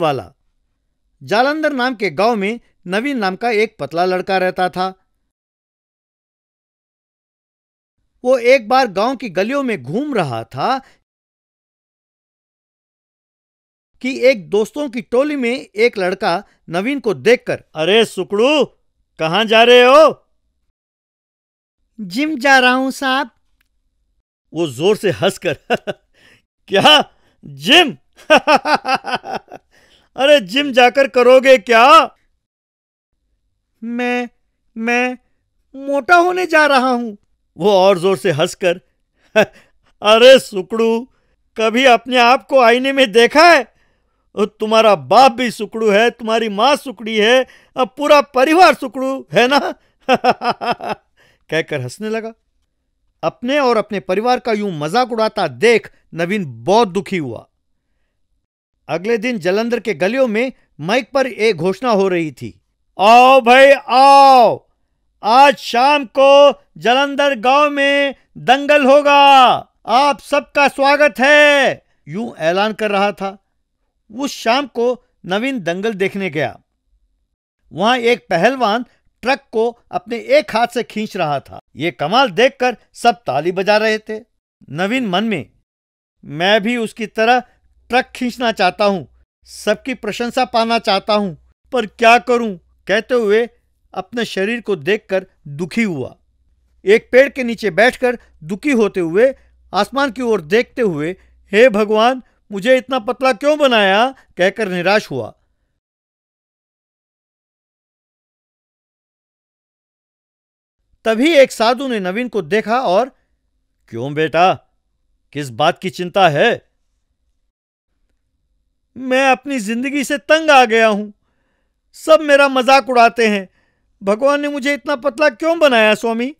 वाला। जालंधर नाम के गांव में नवीन नाम का एक पतला लड़का रहता था। वो एक बार गांव की गलियों में घूम रहा था कि एक दोस्तों की टोली में एक लड़का नवीन को देखकर, अरे सुकड़ू, कहां जा रहे हो? जिम जा रहा हूं साहब। वो जोर से हंसकर क्या, जिम? अरे जिम जाकर करोगे क्या? मैं मोटा होने जा रहा हूं। वो और जोर से हंसकर अरे सुकड़ू, कभी अपने आप को आईने में देखा है? तुम्हारा बाप भी सुकड़ू है, तुम्हारी मां सुकड़ी है, अब पूरा परिवार सुकड़ू है ना? कहकर हंसने लगा। अपने और अपने परिवार का यूं मजाक उड़ाता देख नवीन बहुत दुखी हुआ। अगले दिन जालंधर के गलियों में माइक पर एक घोषणा हो रही थी, आओ भाई आओ, आज शाम को जालंधर गांव में दंगल होगा, आप सबका स्वागत है। यूं ऐलान कर रहा था। उस शाम को नवीन दंगल देखने गया। वहां एक पहलवान ट्रक को अपने एक हाथ से खींच रहा था। यह कमाल देखकर सब ताली बजा रहे थे। नवीन मन में, मैं भी उसकी तरह ट्रक खींचना चाहता हूं, सबकी प्रशंसा पाना चाहता हूं, पर क्या करूं, कहते हुए अपने शरीर को देखकर दुखी हुआ। एक पेड़ के नीचे बैठकर दुखी होते हुए आसमान की ओर देखते हुए, हे भगवान, मुझे इतना पतला क्यों बनाया, कहकर निराश हुआ। तभी एक साधु ने नवीन को देखा और, क्यों बेटा, किस बात की चिंता है? मैं अपनी जिंदगी से तंग आ गया हूं, सब मेरा मजाक उड़ाते हैं, भगवान ने मुझे इतना पतला क्यों बनाया स्वामी?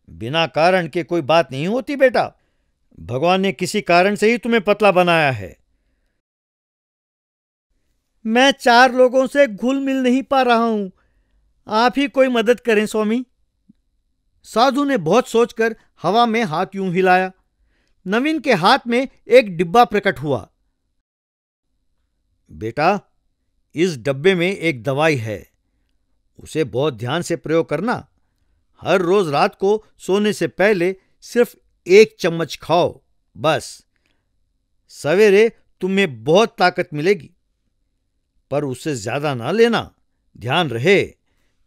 बिना कारण के कोई बात नहीं होती बेटा, भगवान ने किसी कारण से ही तुम्हें पतला बनाया है। मैं 4 लोगों से घुल मिल नहीं पा रहा हूं, आप ही कोई मदद करें स्वामी। साधु ने बहुत सोचकर हवा में हाथ यूं हिलाया। नवीन के हाथ में एक डिब्बा प्रकट हुआ। बेटा, इस डब्बे में एक दवाई है, उसे बहुत ध्यान से प्रयोग करना। हर रोज रात को सोने से पहले सिर्फ 1 चम्मच खाओ, बस। सवेरे तुम्हें बहुत ताकत मिलेगी, पर उससे ज्यादा ना लेना, ध्यान रहे,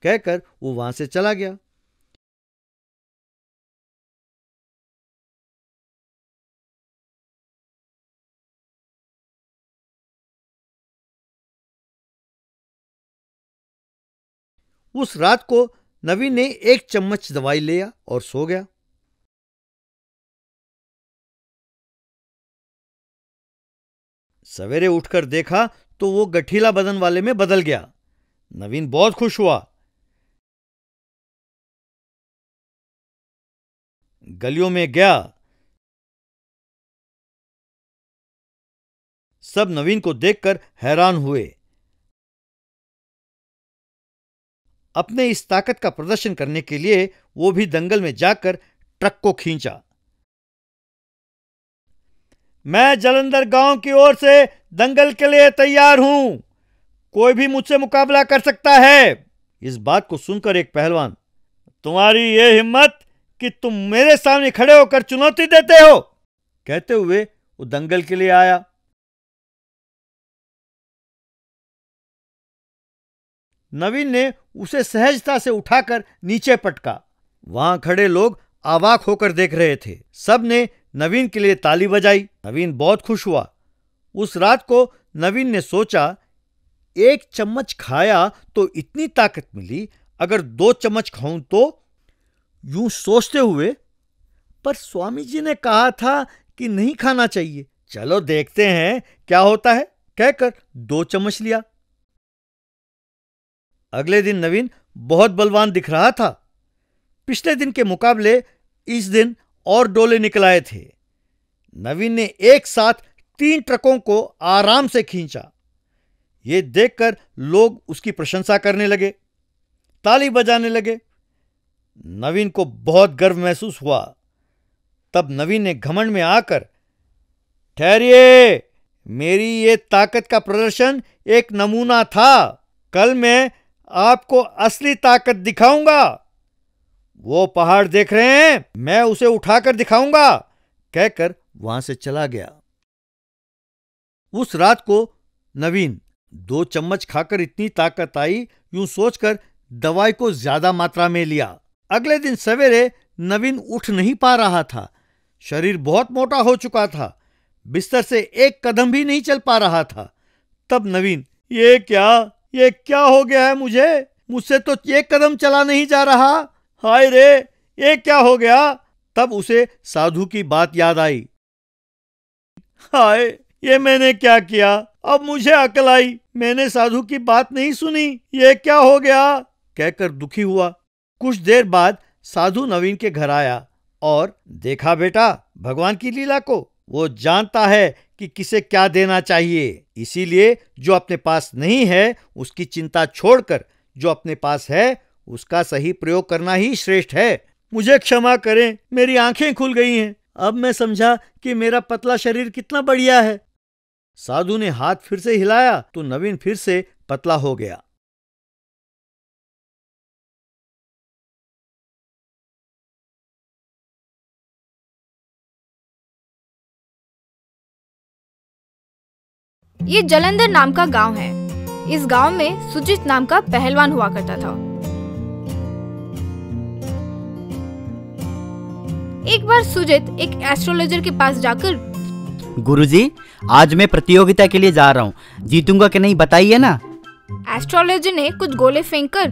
कहकर वो वहां से चला गया। उस रात को नवीन ने 1 चम्मच दवाई लिया और सो गया। सवेरे उठकर देखा तो वो गठीला बदन वाले में बदल गया। नवीन बहुत खुश हुआ। गलियों में गया। सब नवीन को देखकर हैरान हुए। अपने इस ताकत का प्रदर्शन करने के लिए वो भी दंगल में जाकर ट्रक को खींचा। मैं जालंधर गांव की ओर से दंगल के लिए तैयार हूं, कोई भी मुझसे मुकाबला कर सकता है। इस बात को सुनकर एक पहलवान, तुम्हारी ये हिम्मत कि तुम मेरे सामने खड़े होकर चुनौती देते हो, कहते हुए वो दंगल के लिए आया। नवीन ने उसे सहजता से उठाकर नीचे पटका। वहां खड़े लोग अवाक होकर देख रहे थे। सब ने नवीन के लिए ताली बजाई। नवीन बहुत खुश हुआ। उस रात को नवीन ने सोचा, 1 चम्मच खाया तो इतनी ताकत मिली, अगर 2 चम्मच खाऊं तो? यूं सोचते हुए, पर स्वामी जी ने कहा था कि नहीं खाना चाहिए, चलो देखते हैं क्या होता है, कहकर 2 चम्मच लिया। अगले दिन नवीन बहुत बलवान दिख रहा था। पिछले दिन के मुकाबले इस दिन और डोले निकल आए थे। नवीन ने एक साथ 3 ट्रकों को आराम से खींचा। यह देखकर लोग उसकी प्रशंसा करने लगे, ताली बजाने लगे। नवीन को बहुत गर्व महसूस हुआ। तब नवीन ने घमंड में आकर ठहरिए, मेरी ये ताकत का प्रदर्शन एक नमूना था। कल मैं आपको असली ताकत दिखाऊंगा। वो पहाड़ देख रहे हैं, मैं उसे उठाकर दिखाऊंगा, कहकर वहां से चला गया। उस रात को नवीन 2 चम्मच खाकर इतनी ताकत आई, यूं सोचकर दवाई को ज्यादा मात्रा में लिया। अगले दिन सवेरे नवीन उठ नहीं पा रहा था। शरीर बहुत मोटा हो चुका था, बिस्तर से एक कदम भी नहीं चल पा रहा था। तब नवीन, ये क्या हो गया है मुझसे तो एक कदम चला नहीं जा रहा। हाय रे, ये क्या हो गया। तब उसे साधु की बात याद आई। हाय, ये मैंने क्या किया। अब मुझे अकल आई, मैंने साधु की बात नहीं सुनी, ये क्या हो गया, कहकर दुखी हुआ। कुछ देर बाद साधु नवीन के घर आया और देखा बेटा भगवान की लीला को। वो जानता है कि किसे क्या देना चाहिए, इसीलिए जो अपने पास नहीं है उसकी चिंता छोड़कर जो अपने पास है उसका सही प्रयोग करना ही श्रेष्ठ है। मुझे क्षमा करें, मेरी आंखें खुल गई हैं। अब मैं समझा कि मेरा पतला शरीर कितना बढ़िया है। साधु ने हाथ फिर से हिलाया तो नवीन फिर से पतला हो गया। ये जलंधर नाम का गांव है। इस गांव में सुजित नाम का पहलवान हुआ करता था। एक बार सुजित एक एस्ट्रोलॉजर के पास जाकर, गुरुजी, आज मैं प्रतियोगिता के लिए जा रहा हूँ, जीतूंगा कि नहीं बताइए ना। एस्ट्रोलॉजर ने कुछ गोले फेंक कर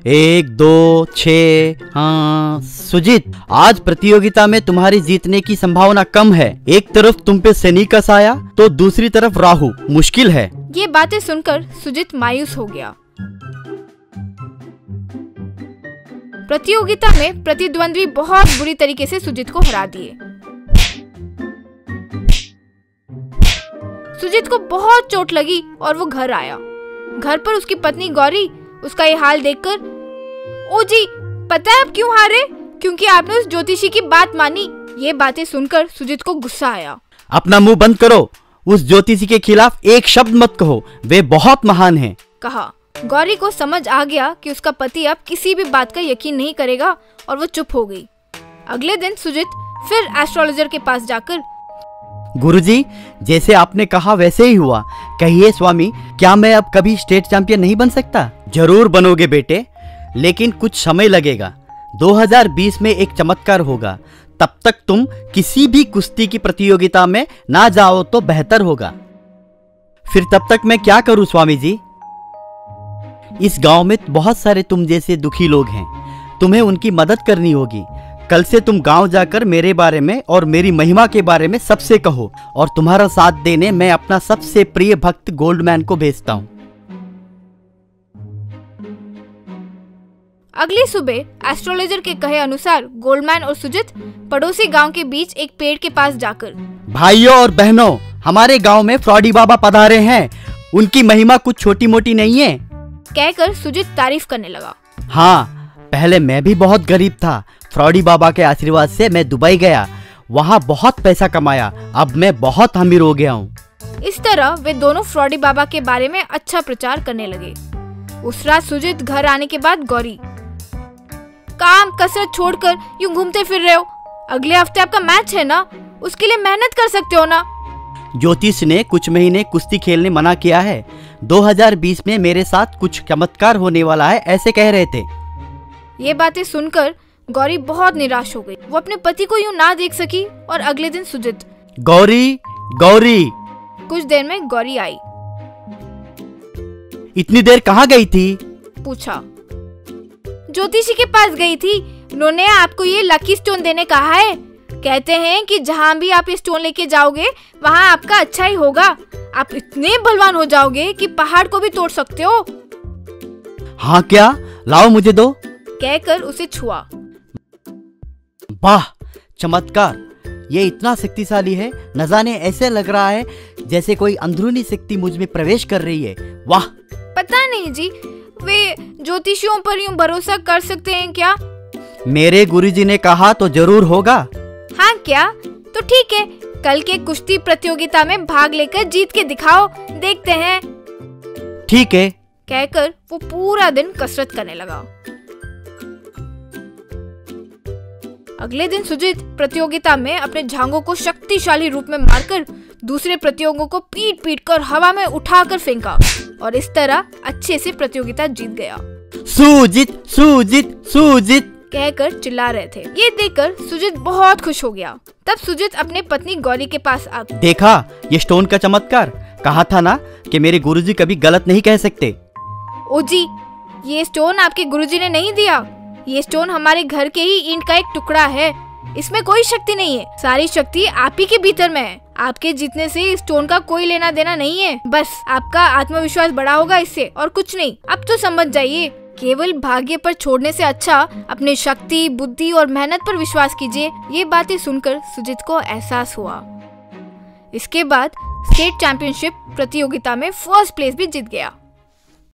1 2 6। हाँ सुजित, आज प्रतियोगिता में तुम्हारी जीतने की संभावना कम है। एक तरफ तुम पे शनि का साया तो दूसरी तरफ राहु, मुश्किल है। ये बातें सुनकर सुजित मायूस हो गया। प्रतियोगिता में प्रतिद्वंद्वी बहुत बुरी तरीके से सुजित को हरा दिए। सुजित को बहुत चोट लगी और वो घर आया। घर पर उसकी पत्नी गौरी उसका ये हाल देखकर, ओ जी, पता है आप क्यों हारे? क्योंकि आपने उस ज्योतिषी की बात मानी। ये बातें सुनकर सुजित को गुस्सा आया। अपना मुंह बंद करो, उस ज्योतिषी के खिलाफ एक शब्द मत कहो, वे बहुत महान हैं, कहा। गौरी को समझ आ गया कि उसका पति अब किसी भी बात का यकीन नहीं करेगा और वो चुप हो गई। अगले दिन सुजित फिर एस्ट्रोलॉजर के पास जाकर, गुरुजी, जैसे आपने कहा वैसे ही हुआ। कहिए स्वामी, क्या मैं अब कभी स्टेट चैंपियन नहीं बन सकता? जरूर बनोगे बेटे, लेकिन कुछ समय लगेगा। 2020 में एक चमत्कार होगा, तब तक तुम किसी भी कुश्ती की प्रतियोगिता में ना जाओ तो बेहतर होगा। फिर तब तक मैं क्या करूं स्वामी जी? इस गांव में बहुत सारे तुम जैसे दुखी लोग हैं, तुम्हें उनकी मदद करनी होगी। कल से तुम गांव जाकर मेरे बारे में और मेरी महिमा के बारे में सबसे कहो, और तुम्हारा साथ देने मैं अपना सबसे प्रिय भक्त गोल्डमैन को भेजता हूँ। अगली सुबह एस्ट्रोलॉजर के कहे अनुसार गोल्डमैन और सुजित पड़ोसी गांव के बीच एक पेड़ के पास जाकर, भाइयों और बहनों, हमारे गांव में फ्रॉडी बाबा पधारे हैं, उनकी महिमा कुछ छोटी मोटी नहीं है, कहकर सुजित तारीफ करने लगा। हाँ, पहले मैं भी बहुत गरीब था। फ्रॉडी बाबा के आशीर्वाद से मैं दुबई गया, वहाँ बहुत पैसा कमाया, अब मैं बहुत अमीर हो गया हूँ। इस तरह वे दोनों फ्रॉडी बाबा के बारे में अच्छा प्रचार करने लगे। उस रात सुजित घर आने के बाद गौरी, काम कसरत छोड़कर यूं घूमते फिर रहे हो, अगले हफ्ते आपका मैच है ना, उसके लिए मेहनत कर सकते हो ना। ज्योतिष ने कुछ महीने कुश्ती खेलने मना किया है। 2020 में मेरे साथ कुछ चमत्कार होने वाला है, ऐसे कह रहे थे। ये बातें सुनकर गौरी बहुत निराश हो गई। वो अपने पति को यूं ना देख सकी और अगले दिन सुजित, गौरी गौरी। कुछ देर में गौरी आई। इतनी देर कहाँ गई थी? पूछा। ज्योतिषी के पास गई थी, उन्होंने आपको ये लकी स्टोन देने कहा है। कहते हैं कि जहाँ भी आप ये स्टोन लेके जाओगे वहाँ आपका अच्छा ही होगा। आप इतने बलवान हो जाओगे कि पहाड़ को भी तोड़ सकते हो। हाँ क्या? लाओ मुझे दो, कहकर उसे छुआ। वाह, चमत्कार! ये इतना शक्तिशाली है, न जाने ऐसे लग रहा है जैसे कोई अंदरूनी शक्ति मुझ में प्रवेश कर रही है। वाह! पता नहीं जी, वे ज्योतिषियों पर यूं भरोसा कर सकते हैं क्या? मेरे गुरुजी ने कहा तो जरूर होगा। हाँ क्या? तो ठीक है, कल के कुश्ती प्रतियोगिता में भाग लेकर जीत के दिखाओ, देखते हैं। ठीक है, कहकर वो पूरा दिन कसरत करने लगा। अगले दिन सुजीत प्रतियोगिता में अपने झांगों को शक्तिशाली रूप में मारकर दूसरे प्रतियोगियों को पीट पीट कर हवा में उठाकर फेंका और इस तरह अच्छे से प्रतियोगिता जीत गया। सुजीत सुजीत सुजीत कहकर चिल्ला रहे थे। ये देखकर सुजीत बहुत खुश हो गया। तब सुजीत अपने पत्नी गौरी के पास आ गया। देखा ये स्टोन का चमत्कार, कहा था ना कि मेरे गुरुजी कभी गलत नहीं कह सकते। ओ जी, ये स्टोन आपके गुरुजी ने नहीं दिया। ये स्टोन हमारे घर के ही ईंट का एक टुकड़ा है। इसमें कोई शक्ति नहीं है, सारी शक्ति आप ही के भीतर में है। आपके जीतने से इस स्टोन का कोई लेना देना नहीं है, बस आपका आत्मविश्वास बढ़ा होगा इससे और कुछ नहीं। अब तो समझ जाइए, केवल भाग्य पर छोड़ने से अच्छा अपने शक्ति, बुद्धि और मेहनत पर विश्वास कीजिए। ये बातें सुनकर सुजीत को एहसास हुआ। इसके बाद स्टेट चैंपियनशिप प्रतियोगिता में फर्स्ट प्लेस भी जीत गया।